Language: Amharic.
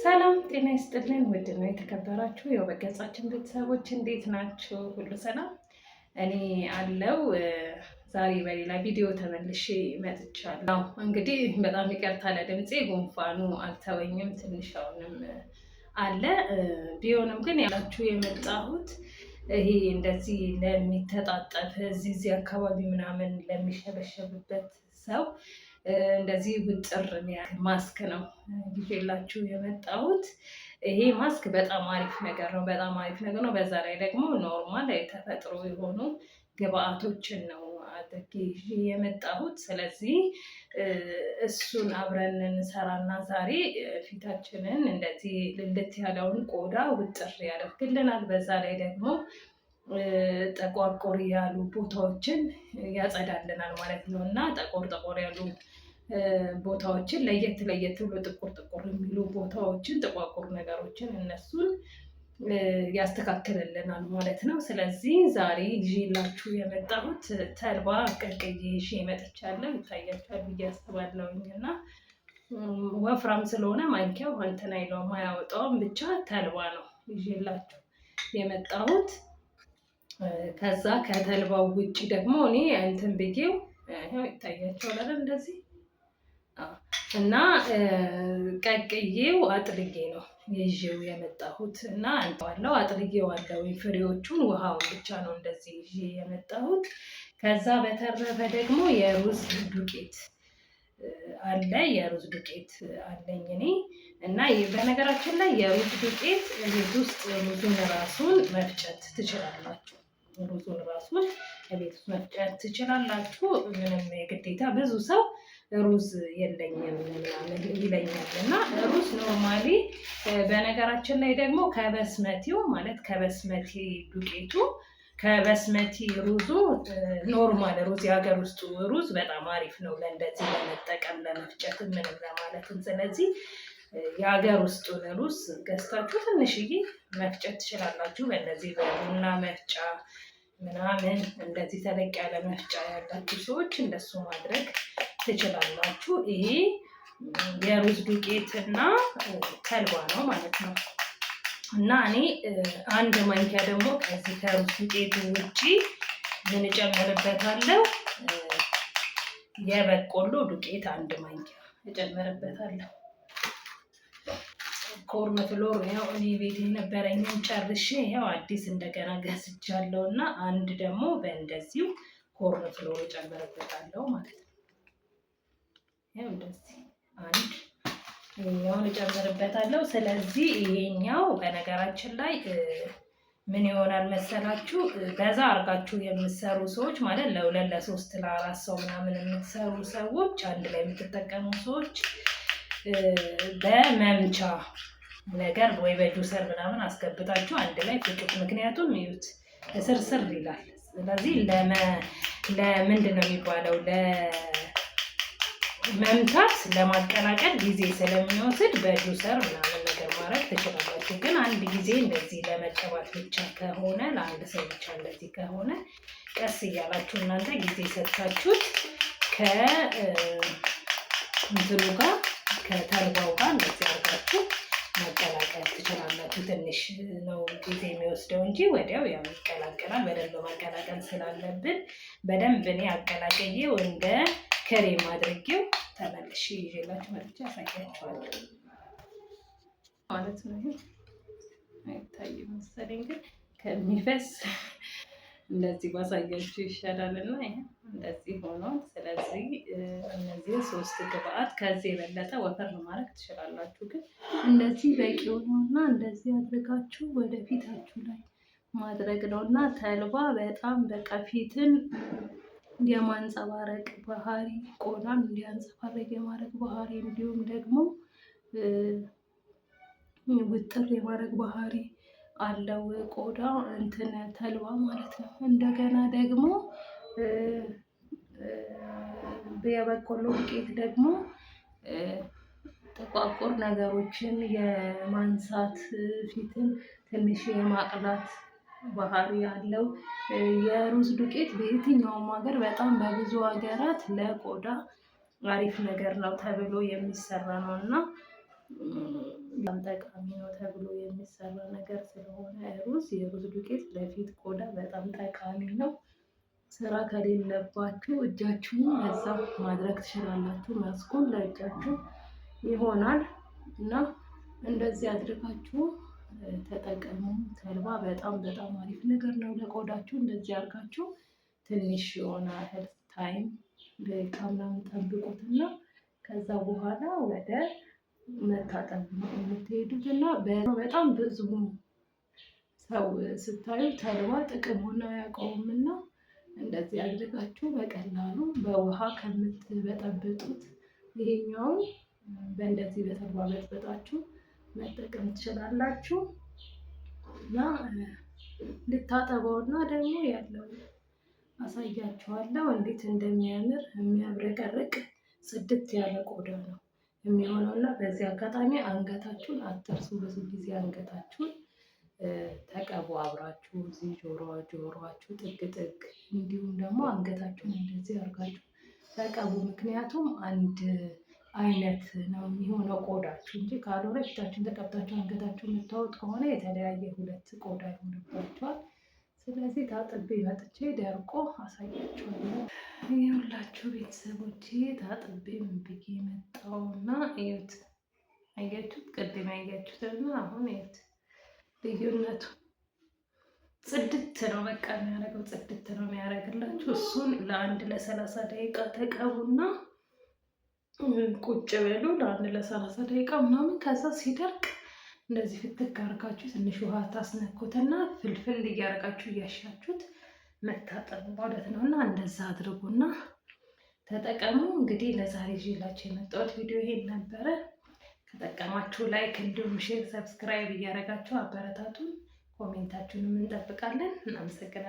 ሰላም ጤና ይስጥልን። ውድ ነው የተከበራችሁ የበገጻችን ቤተሰቦች እንዴት ናችሁ? ሁሉ ሰላም? እኔ አለው። ዛሬ በሌላ ቪዲዮ ተመልሼ መጥቻለሁ። እንግዲህ በጣም ይቅርታ ለድምፄ፣ ጉንፋኑ አልተወኝም፣ ትንሽ አሁንም አለ። ቢሆንም ግን ያላችሁ የመጣሁት ይሄ እንደዚህ ለሚተጣጠፍ እዚህ አካባቢ ምናምን ለሚሸበሸብበት ሰው እንደዚህ ውጥር ማስክ ነው ይዤላችሁ የመጣሁት። ይሄ ማስክ በጣም አሪፍ ነገር ነው፣ በጣም አሪፍ ነገር ነው። በዛ ላይ ደግሞ ኖርማል የተፈጥሮ የሆኑ ግብአቶችን ነው አድርጌ ይዤ የመጣሁት። ስለዚህ እሱን አብረን እንሰራና ዛሬ ፊታችንን እንደዚህ ልልት ያለውን ቆዳ ውጥር ያደርግልናል። በዛ ላይ ደግሞ ጠቋቆር ያሉ ቦታዎችን ያጸዳልናል ማለት ነው እና ጠቆር ያሉ ቦታዎችን ለየት ብሎ ጥቁር የሚሉ ቦታዎችን ጥቋቁር ነገሮችን እነሱን ያስተካክልልናል ማለት ነው። ስለዚህ ዛሬ ይዤላችሁ የመጣሁት ተልባ ቀቅዬ ይዤ መጥቻለሁ። ይታያችኋል ብዬ አስባለሁኝ እና ወፍራም ስለሆነ ማንኪያው እንትን አይለውም አያወጣውም። ብቻ ተልባ ነው ይዤላችሁ የመጣሁት። ከዛ ከተልባው ውጭ ደግሞ እኔ እንትን ብዬው ይታያችኋል እንደዚህ እና ቀቅዬው አጥልጌ ነው ይዤው የመጣሁት እና አንተዋለሁ አጥልጌዋለሁ። ፍሬዎቹን ውሃውን ብቻ ነው እንደዚህ ይዤ የመጣሁት። ከዛ በተረፈ ደግሞ የሩዝ ዱቄት አለ፣ የሩዝ ዱቄት አለኝ እኔ እና በነገራችን ላይ የሩዝ ዱቄት ቤት ውስጥ ሩዙን ራሱን መፍጨት ትችላላችሁ። ሩዙን ራሱን ቤት ውስጥ መፍጨት ትችላላችሁ። ምንም የግዴታ ብዙ ሰው ሩዝ የለኝም ምናምን ይለኛል እና ሩዝ ኖርማሊ በነገራችን ላይ ደግሞ ከበስመቲው ማለት ከበስመቲ ዱቄቱ ከበስመቲ ሩዙ ኖርማል ሩዝ የሀገር ውስጡ ሩዝ በጣም አሪፍ ነው ለእንደዚህ ለመጠቀም ለመፍጨት ምንም ለማለትም። ስለዚህ የሀገር ውስጡን ሩዝ ገዝታችሁ ትንሽዬ መፍጨት ትችላላችሁ። በእንደዚህ በቡና መፍጫ ምናምን እንደዚህ ተለቅ ያለ መፍጫ ያላችሁ ሰዎች እንደሱ ማድረግ ትችላላችሁ። ይሄ የሩዝ ዱቄት እና ተልባ ነው ማለት ነው። እና እኔ አንድ ማንኪያ ደግሞ ከዚህ ከሩዝ ዱቄቱ ውጪ ምን እጨምርበታለሁ? የበቆሎ ዱቄት አንድ ማንኪያ እጨምርበታለሁ። ኮርን ፍሎር ያው እኔ ቤት የነበረኝን ጨርሼ ያው አዲስ እንደገና ገዝቻለሁ እና አንድ ደግሞ በእንደዚሁ ኮርን ፍሎር እጨምርበታለሁ ማለት ነው። ያው እንደዚህ አንድ ይሄኛውን እጨምርበታለሁ። ስለዚህ ይሄኛው በነገራችን ላይ ምን ይሆናል መሰላችሁ? በዛ አርጋችሁ የምትሰሩ ሰዎች ማለት ለሁለት ለሶስት ለአራት ሰው ምናምን የምትሰሩ ሰዎች አንድ ላይ የምትጠቀሙ ሰዎች በመምቻ ነገር ወይ በጁሰር ምናምን አስገብታችሁ አንድ ላይ ፍጩት። ምክንያቱም ይዩት ስርስር ይላል። ስለዚህ ለምንድን ነው የሚባለው ለመምታት ለማቀላቀል ጊዜ ስለሚወስድ በጁሰር ምናምን ነገር ማድረግ ትችላላችሁ። ግን አንድ ጊዜ እንደዚህ ለመቀባት ብቻ ከሆነ ለአንድ ሰው ብቻ እንደዚህ ከሆነ ቀስ እያላችሁ እናንተ ጊዜ ሰጥታችሁት ከእንትኑ ጋር ከተልባው ጋር እንደዚህ አድርጋችሁ መቀላቀል ትችላላችሁ። ትንሽ ነው ጊዜ የሚወስደው እንጂ ወዲያው ያው ይቀላቀላል። በደንብ ማቀላቀል ስላለብን በደንብ እኔ አቀላቅዬው እንደ ክሬም አድርጌው ተመልሼ ይዤላችሁ መጥቼ አሳያችኋለሁ ማለት ነው። ይሄ አይታይም መሰለኝ ግን ከሚፈስ እንደዚህ ባሳያችሁ ይሻላል እና ይሄ እንደዚህ ሆኗል። ስለዚህ እነዚህ ሶስት ግብአት ከዚህ የበለጠ ወፈር ማድረግ ትችላላችሁ፣ ግን እንደዚህ በቂው ነው እና እንደዚህ አድርጋችሁ ወደ ፊታችሁ ላይ ማድረግ ነው እና ተልባ በጣም በቃ ፊትን የማንጸባረቅ ባህሪ፣ ቆዳን እንዲያንጸባረቅ የማድረግ ባህሪ እንዲሁም ደግሞ ውጥር የማድረግ ባህሪ አለው ቆዳ እንትን ተልባ ማለት ነው። እንደገና ደግሞ የበቆሎ ዱቄት ደግሞ ጥቋቁር ነገሮችን የማንሳት ፊትን ትንሽ የማቅላት ባህሪ ያለው። የሩዝ ዱቄት በየትኛውም ሀገር በጣም በብዙ ሀገራት ለቆዳ አሪፍ ነገር ነው ተብሎ የሚሰራ ነው እና በጣም ጠቃሚ ነው ተብሎ የሚሰራ ነገር ስለሆነ ሩዝ የሩዝ ዱቄት ለፊት ቆዳ በጣም ጠቃሚ ነው። ስራ ከሌለባችሁ እጃችሁን በዛ ማድረግ ትችላላችሁ። መስኩን ለእጃችሁ ይሆናል እና እንደዚህ አድርጋችሁ ተጠቀሙ። ተልባ በጣም በጣም አሪፍ ነገር ነው ለቆዳችሁ። እንደዚህ አድርጋችሁ ትንሽ የሆነ ያህል ታይም ደቂቃ ምናምን ጠብቁትና ከዛ በኋላ ወደ መታጠብ ነው የምትሄዱት እና በጣም ብዙ ሰው ስታዩ ተልባ ጥቅሙን አያውቀውም እና እንደዚህ አድርጋችሁ በቀላሉ በውሃ ከምትበጠብጡት ይሄኛውን በእንደዚህ በተልባ በጥብጣችሁ መጠቀም ትችላላችሁ። እና ልታጠበውና ደግሞ ያለው አሳያችኋለሁ እንዴት እንደሚያምር የሚያብረቀርቅ ጽድት ያለ ቆዳ ነው የሚሆነው። እና በዚህ አጋጣሚ አንገታችሁን አትርሱ። ብዙ ጊዜ አንገታችሁን ተቀቡ አብራችሁ እዚህ ጆሮአችሁ ጥግ ጥግ፣ እንዲሁም ደግሞ አንገታችሁን እንደዚህ አድርጋችሁ ተቀቡ። ምክንያቱም አንድ አይነት ነው የሚሆነው ቆዳችሁ እንጂ ካልሆነ ፊታችሁን ተቀብታችሁ አንገታችሁ የምታወጥ ከሆነ የተለያየ ሁለት ቆዳ ይሆንባችኋል። ስለዚህ ታጥቤ መጥቼ ደርቆ አሳያችኋለሁ። የሁላችሁ ቤተሰቦቼ ታጥቤ ምን ብዬ መጣሁና እዩት። አያችሁት? ቅድም ያያችሁትና አሁን እዩት ልዩነቱ። ጽድት ነው በቃ የሚያደርገው፣ ጽድት ነው የሚያደርግላችሁ። እሱን ለ30 ደቂቃ ተቀቡና ቁጭ በሉ ለ30 ደቂቃ ምናምን። ከዛ ሲደርቅ እንደዚህ ፍትክ አድርጋችሁ ትንሽ ውሃ ታስነኩትና ፍልፍል እያደረጋችሁ እያሻችሁት መታጠብ ማለት ነው። እና እንደዛ አድርጉና ተጠቀሙ። እንግዲህ ለዛሬ ይዤላችሁ የመጣሁት ቪዲዮ ይሄን ነበረ። ከጠቀማችሁ ላይክ፣ እንዲሁም ሼር፣ ሰብስክራይብ እያደረጋችሁ አበረታቱን። ኮሜንታችሁንም እንጠብቃለን። እናመሰግናለን።